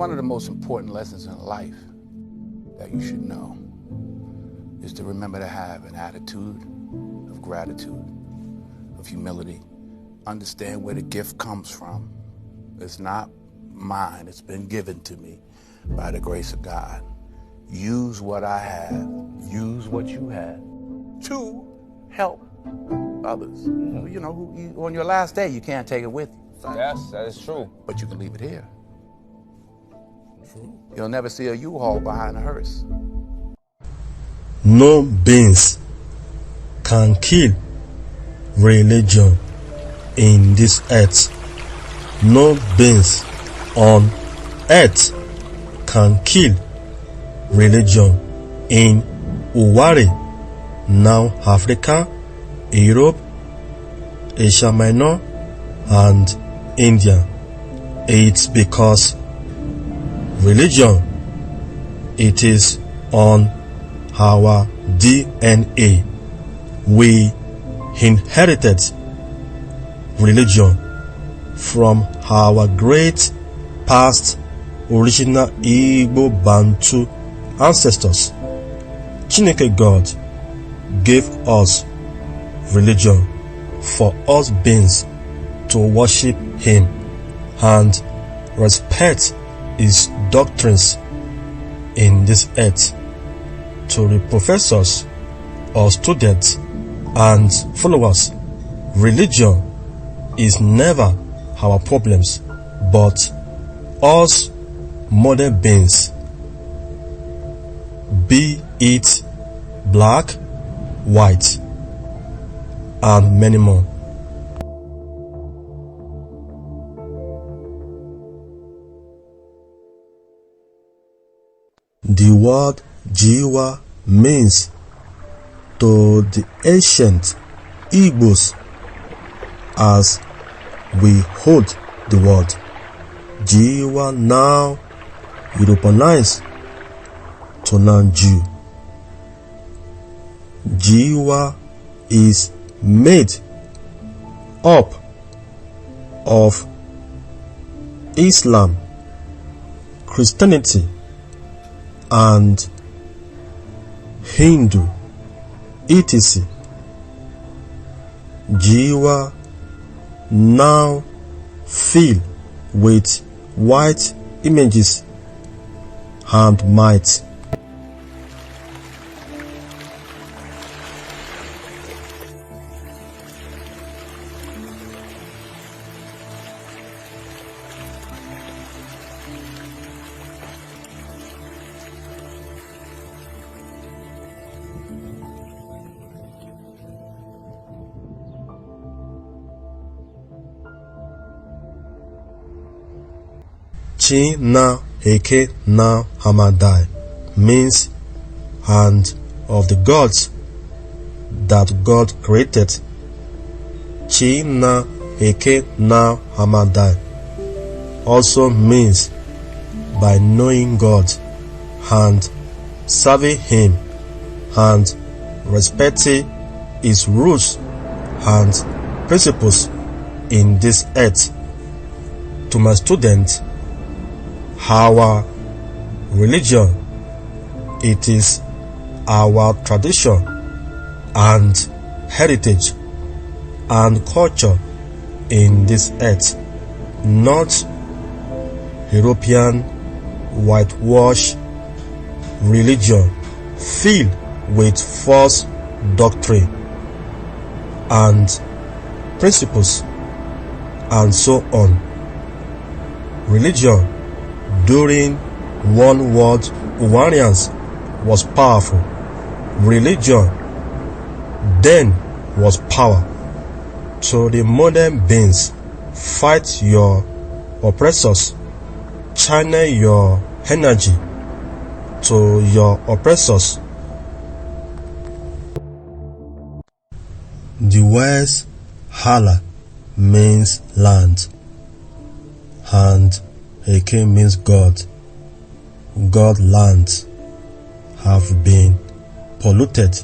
one of the most important lessons in life that you should know is to remember to have an attitude of gratitude, of humility. Understand where the gift comes from. It's not mine. It's been given to me by the grace of God. Use what I have. Use what you have to help others. You know, on your last day, you can't take it with you. Yes, that is true. But you can leave it here. You'll never see a U-Haul behind a hearse. No beings can kill religion in this earth. No beings on earth can kill religion in Ouwarre, now Africa, Europe, Asia Minor, and India. It's because religion, it is on our DNA. We inherited religion from our great past original Igbo Bantu ancestors. Chineke God gave us religion for us beings to worship Him and respect His doctrines in this earth. To the professors or students and followers, religion is never our problems, but us modern beings, be it black, white, and many more. The word Jiwa means to the ancient Igbos, as we hold the word Jiwa now Europeanized to non-Jew. Jiwa is made up of Islam, Christianity, and Hindu, etc. Jiwa now filled with white images and might. ChineduemekacyrilAnuforo means hand of the gods that God created. ChineduemekacyrilAnuforo also means by knowing God and serving Him and respecting His rules and principles in this earth. To my students, our religion, it is our tradition and heritage and culture in this earth, not European whitewash religion filled with false doctrine and principles and so on. Religion during one world Ouwarrians was powerful. Religion then was power. So the modern beings, fight your oppressors, channel your energy to your oppressors. The words Hala means land and Eke means God. God lands have been polluted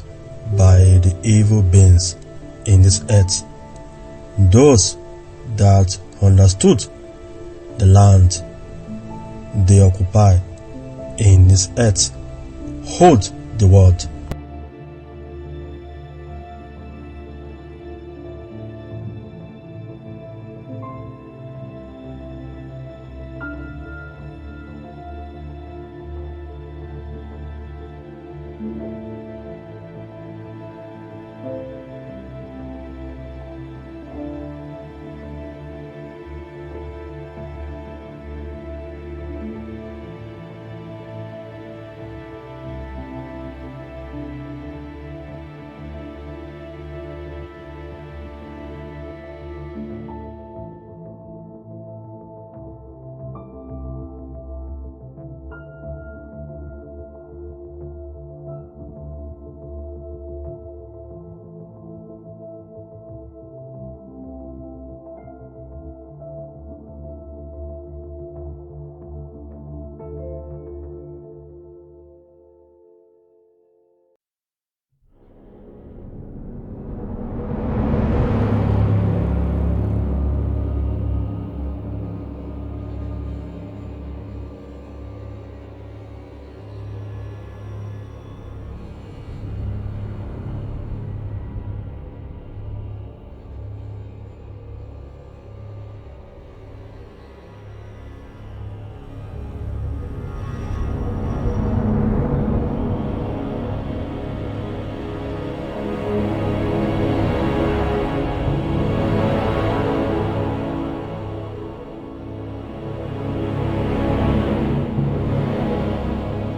by the evil beings in this earth. Those that understood the land they occupy in this earth hold the world.